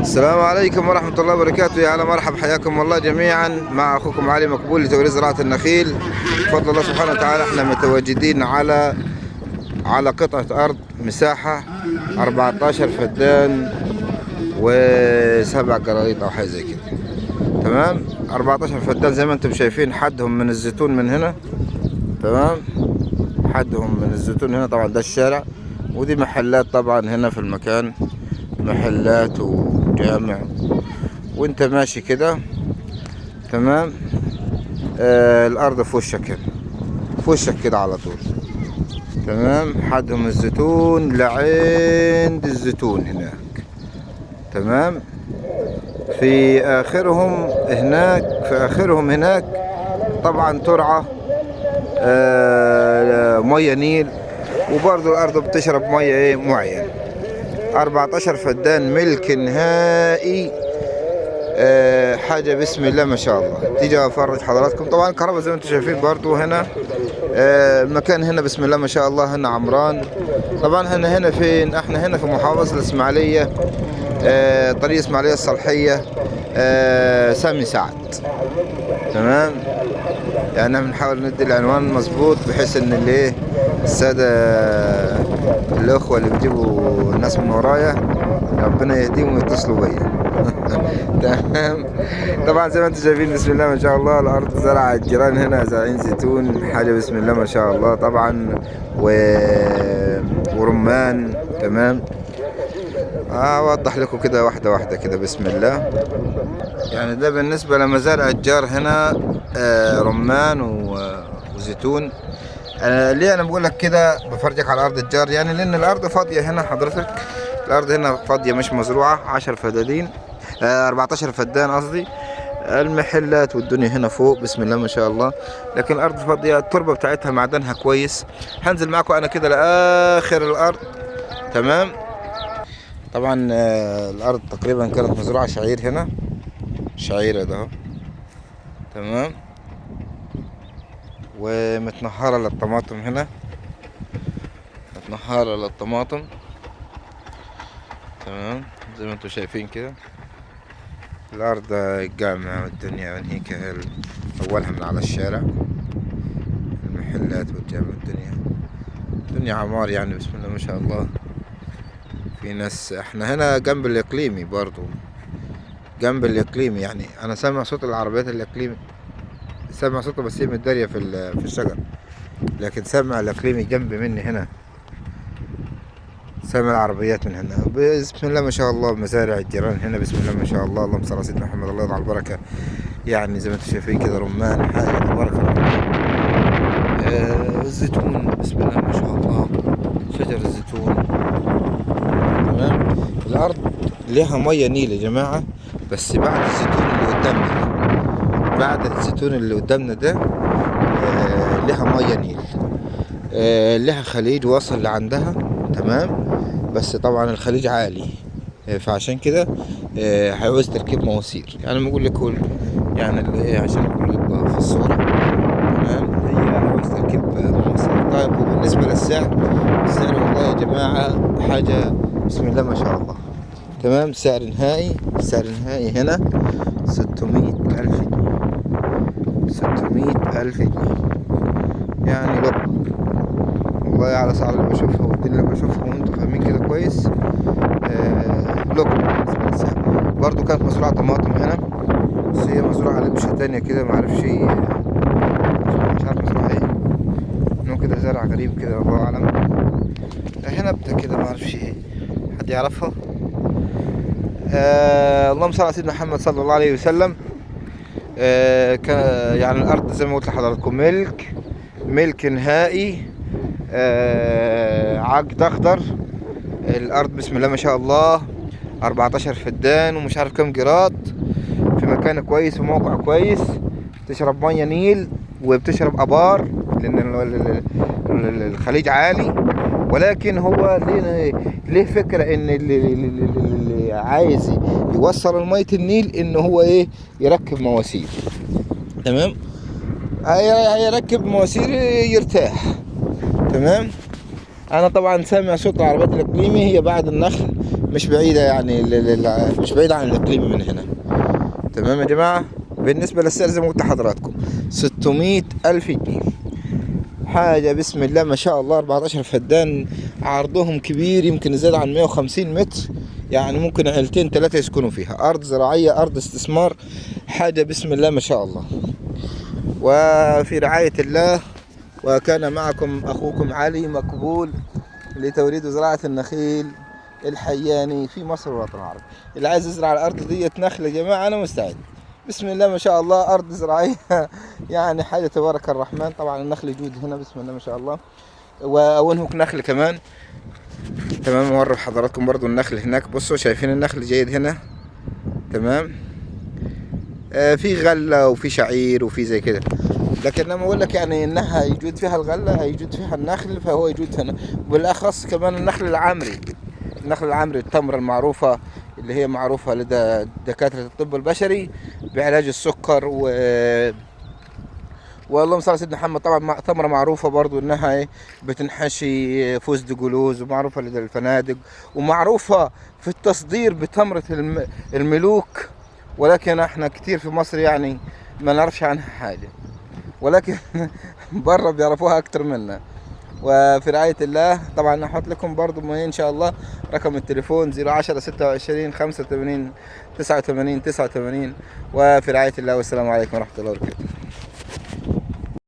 السلام عليكم ورحمة الله وبركاته. يا هلا مرحب، حياكم الله جميعا مع أخوكم علي مقبول لتوريد زراعة النخيل. بفضل الله سبحانه وتعالى احنا متواجدين على قطعة أرض مساحة 14 فدان و7 قراريط أو حاجة زي كده. تمام، 14 فدان زي ما انتم شايفين، حدهم من الزيتون من هنا. تمام، حدهم من الزيتون هنا. طبعا ده الشارع، ودي محلات طبعا هنا في المكان، محلات وجامع وانت ماشي كده. تمام، الارض في وشك هنا، في وشك كده على طول. تمام، حدهم الزيتون لعند الزيتون هناك. تمام، في اخرهم هناك طبعا ترعة مية نيل، وبرضو الارض بتشرب مية معين. 14 فدان ملك نهائي، حاجة بسم الله ما شاء الله. تيجي افرج حضراتكم. طبعا الكهرباء زي ما انتم شايفين برضو هنا. المكان هنا بسم الله ما شاء الله، هنا عمران. طبعا هنا فين؟ احنا هنا في محافظة الاسماعيلية، طريق اسماعيلية الصالحية، سامي سعد. تمام، يعني بنحاول ندي العنوان مظبوط بحيث ان السادة الاخوة اللي بيجيبوا الناس من ورايا ربنا يهديهم ويتصلوا بيا. تمام، طبعا زي ما انتم شايفين بسم الله ما شاء الله، الارض زرع الجيران هنا زارعين زيتون، حاجة بسم الله ما شاء الله طبعا، ورمان. تمام، اوضح لكم كده واحدة واحدة كده بسم الله. يعني ده بالنسبة لمزارع الجار هنا، رمان وزيتون. ليه انا بقول لك كده بفرجك على ارض الجار؟ يعني لان الارض فاضية هنا حضرتك، الارض هنا فاضية مش مزروعة. 10 فدادين، 14 فدان قصدي. المحلات والدنيا هنا فوق بسم الله ما شاء الله، لكن الارض فاضية. التربة بتاعتها معدنها كويس. هنزل معكم انا كده لاخر الارض. تمام، طبعا الارض تقريبا كانت مزروعة شعير هنا، شعيرة ده. تمام، ومتنهرة للطماطم هنا، متنهرة للطماطم. تمام، زي ما انتم شايفين كده. الارض الجامعة والدنيا من هيك، اولها من على الشارع، المحلات والجامعة الدنيا عمار. يعني بسم الله ما شاء الله. في ناس، احنا هنا جنب الاقليمي برضو، جنب الاقليمي. يعني انا سامع صوت العربيات الاقليمي، سامع صوته بس هي متدارية في الشجر، لكن سامع الاقليمي جنب مني هنا، سامع العربيات من هنا. بسم الله ما شاء الله، مزارع الجيران هنا بسم الله ما شاء الله. اللهم صل على سيدنا محمد، الله يضع البركة. يعني زي ما انتم شايفين كده، رمان، حاجة تبارك الله. الزيتون بسم الله ما شاء الله، شجر الزيتون. تمام، الارض لها مية نيل يا جماعة، بس بعد الزيتون اللي قدامنا ده، بعد الزيتون اللي قدامنا ده لها مية نيل، لها خليج واصل لعندها. تمام، بس طبعا الخليج عالي، فعشان كده هيعوز تركيب مواسير. يعني بقول لك يعني عشان اقول لك في الصورة. تمام، هي عاوز تركيب مواسير. طيب، وبالنسبة للسعر، السعر والله يا جماعة حاجة بسم الله ما شاء الله. تمام، سعر نهائي هنا 600,000 جنيه، 600,000 جنيه. يعني لو والله على سعر اللي بشوفها والدنيا اللي بشوفها وانتم فاهمين كده كويس. لكم بالنسبة للسعر برضو كانت مزروعة طماطم هنا، بس هي مزروعة لبشة تانية كده، معرفش مش عارف مزروعة ايه، انه كده زرع غريب كده الله اعلم. هنا نبتة كده معرفش ايه، حد يعرفها؟ اللهم صل على سيدنا محمد صلى الله عليه وسلم. يعني الارض زي ما قلت لحضراتكم ملك نهائي، عقد اخضر. الارض بسم الله ما شاء الله، 14 فدان ومش عارف كم جراد، في مكان كويس وموقع كويس. بتشرب ميه نيل وبتشرب ابار لان الخليج عالي. ولكن هو ليه فكرة ان اللي عايز يوصل المية النيل ان هو يركب مواسير. تمام، هيركب مواسير يرتاح. تمام، انا طبعا سامع صوت العربيات الاقليمي، هي بعد النخل مش بعيدة يعني مش بعيدة عن الإقليم من هنا. تمام يا جماعة. بالنسبة للسعر زي ما قلت لحضراتكم 600,000 جنيه، حاجة بسم الله ما شاء الله. 14 فدان، عرضهم كبير، يمكن يزيد عن 150 متر، يعني ممكن عيلتين ثلاثة يسكنوا فيها. أرض زراعية، أرض استثمار، حاجة بسم الله ما شاء الله. وفي رعاية الله. وكان معكم أخوكم علي مقبول لتوريد وزراعة النخيل الحياني في مصر والوطن العربي. اللي عايز يزرع الأرض ديت نخل يا جماعة أنا مستعد. بسم الله ما شاء الله، أرض زراعية يعني حاجة تبارك الرحمن. طبعا النخل يجود هنا بسم الله ما شاء الله، وأونهك نخل كمان. تمام. أوري حضراتكم برضو النخل هناك. بصوا شايفين النخل جيد هنا. تمام. في غلة وفي شعير وفي زي كده، لكن لما اقول لك يعني انها يوجد فيها الغله، يوجد فيها النخل، فهو يوجد هنا. بالاخص كمان النخل العمري، النخل العمري، التمره المعروفه اللي هي معروفه لدى دكاتره الطب البشري بعلاج السكر واللهم صل على سيدنا محمد. طبعا تمره معروفه برضو انها بتنحشي فوزد جلوز، ومعروفه لدى الفنادق، ومعروفه في التصدير بتمره الملوك. ولكن احنا كتير في مصر يعني ما نعرفش عنها حاجه، ولكن بره بيعرفوها اكتر منا. وفي رعاية الله. طبعا هحط لكم برضو ان شاء الله رقم التليفون 010 26 85 89 89. وفي رعاية الله، والسلام عليكم ورحمة الله وبركاته.